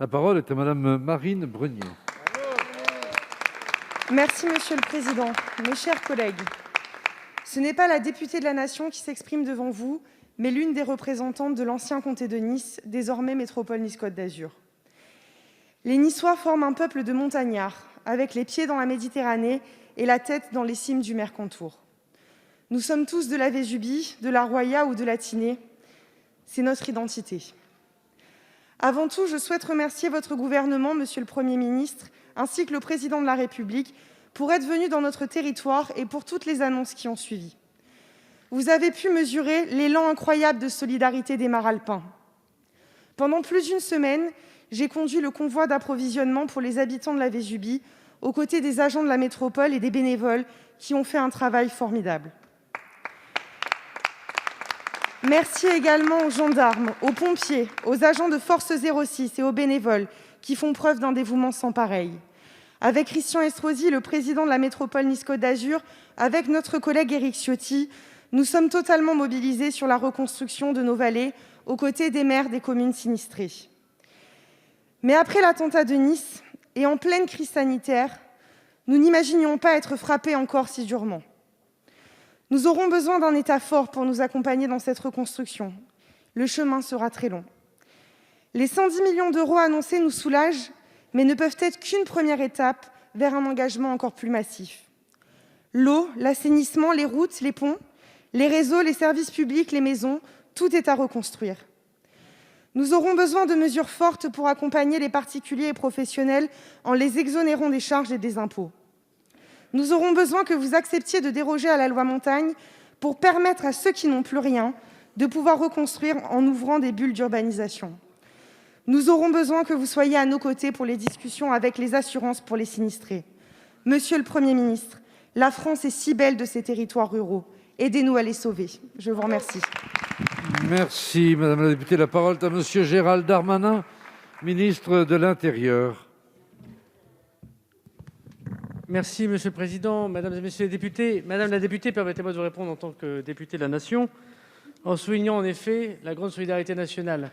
La parole est à Madame Marine Brenier. Merci Monsieur le Président. Mes chers collègues, ce n'est pas la députée de la Nation qui s'exprime devant vous, mais l'une des représentantes de l'ancien comté de Nice, désormais métropole Nice-Côte d'Azur. Les Niçois forment un peuple de montagnards, avec les pieds dans la Méditerranée et la tête dans les cimes du Mercantour. Nous sommes tous de la Vésubie, de la Roya ou de la Tinée. C'est notre identité. Avant tout, je souhaite remercier votre gouvernement, Monsieur le Premier ministre, ainsi que le Président de la République, pour être venu dans notre territoire et pour toutes les annonces qui ont suivi. Vous avez pu mesurer l'élan incroyable de solidarité des Maralpins. Pendant plus d'une semaine, j'ai conduit le convoi d'approvisionnement pour les habitants de la Vésubie, aux côtés des agents de la métropole et des bénévoles qui ont fait un travail formidable. Merci également aux gendarmes, aux pompiers, aux agents de Force 06 et aux bénévoles qui font preuve d'un dévouement sans pareil. Avec Christian Estrosi, le président de la métropole Nice-Côte d'Azur, avec notre collègue Éric Ciotti, nous sommes totalement mobilisés sur la reconstruction de nos vallées, aux côtés des maires des communes sinistrées. Mais après l'attentat de Nice et en pleine crise sanitaire, nous n'imaginions pas être frappés encore si durement. Nous aurons besoin d'un État fort pour nous accompagner dans cette reconstruction. Le chemin sera très long. Les 110 millions d'euros annoncés nous soulagent, mais ne peuvent être qu'une première étape vers un engagement encore plus massif. L'eau, l'assainissement, les routes, les ponts, les réseaux, les services publics, les maisons, tout est à reconstruire. Nous aurons besoin de mesures fortes pour accompagner les particuliers et professionnels en les exonérant des charges et des impôts. Nous aurons besoin que vous acceptiez de déroger à la loi Montagne pour permettre à ceux qui n'ont plus rien de pouvoir reconstruire en ouvrant des bulles d'urbanisation. Nous aurons besoin que vous soyez à nos côtés pour les discussions avec les assurances pour les sinistrés. Monsieur le Premier ministre, la France est si belle de ses territoires ruraux. Aidez-nous à les sauver. Je vous remercie. Merci, Madame la députée. La parole est à Monsieur Gérald Darmanin, ministre de l'Intérieur. Merci, Monsieur le Président, Mesdames et Messieurs les députés. Madame la députée, permettez-moi de vous répondre en tant que député de la Nation, en soulignant en effet la grande solidarité nationale.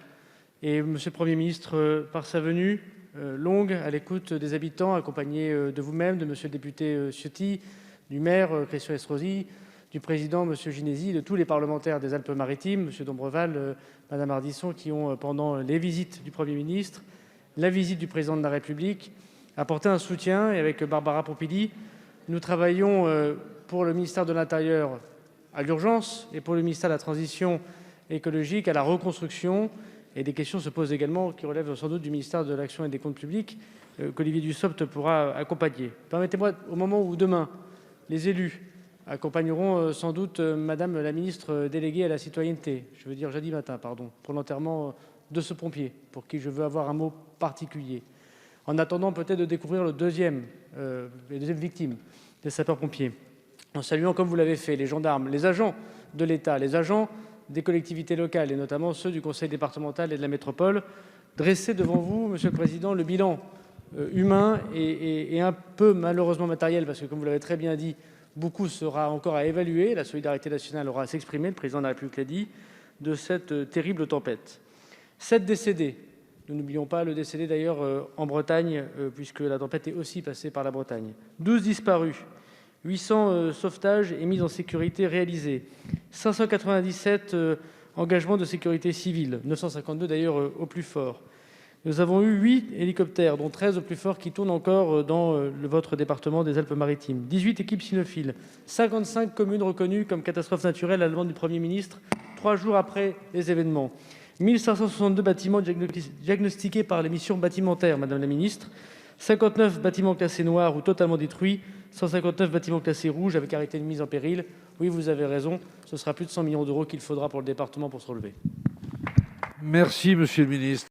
Et Monsieur le Premier ministre, par sa venue longue à l'écoute des habitants, accompagné de vous-même, de Monsieur le député Ciotti, du maire Christian Estrosi, du président Monsieur Ginesy, de tous les parlementaires des Alpes-Maritimes, Monsieur Dombreval, Madame Ardisson, qui ont, pendant les visites du Premier ministre, la visite du Président de la République, apporté un soutien. Et avec Barbara Pompili, nous travaillons pour le ministère de l'Intérieur à l'urgence et pour le ministère de la Transition écologique à la reconstruction. Et des questions se posent également qui relèvent sans doute du ministère de l'Action et des Comptes publics qu'Olivier Dussopt pourra accompagner. Permettez-moi, au moment où demain les élus accompagneront sans doute Madame la ministre déléguée à la citoyenneté, je veux dire jeudi matin, pour l'enterrement de ce pompier, pour qui je veux avoir un mot particulier. En attendant peut-être de découvrir les deuxièmes victimes des sapeurs-pompiers, en saluant, comme vous l'avez fait, les gendarmes, les agents de l'État, les agents des collectivités locales, et notamment ceux du conseil départemental et de la métropole, dresser devant vous, Monsieur le Président, le bilan humain et un peu malheureusement matériel, parce que, comme vous l'avez très bien dit, beaucoup sera encore à évaluer, la solidarité nationale aura à s'exprimer, le Président de la République l'a dit, de cette terrible tempête. 7 décédés. Nous n'oublions pas le décédé d'ailleurs en Bretagne, puisque la tempête est aussi passée par la Bretagne. 12 disparus, 800 sauvetages et mises en sécurité réalisés, 597 engagements de sécurité civile, 952 d'ailleurs au plus fort. Nous avons eu 8 hélicoptères, dont 13 au plus fort, qui tournent encore dans votre département des Alpes-Maritimes. 18 équipes cynophiles, 55 communes reconnues comme catastrophes naturelles à la demande du Premier ministre, 3 jours après les événements. 1562 bâtiments diagnostiqués par les missions bâtimentaires, Madame la Ministre, 59 bâtiments classés noirs ou totalement détruits, 159 bâtiments classés rouges avec arrêté de mise en péril. Oui, vous avez raison, ce sera plus de 100 millions d'euros qu'il faudra pour le département pour se relever. Merci, Monsieur le ministre.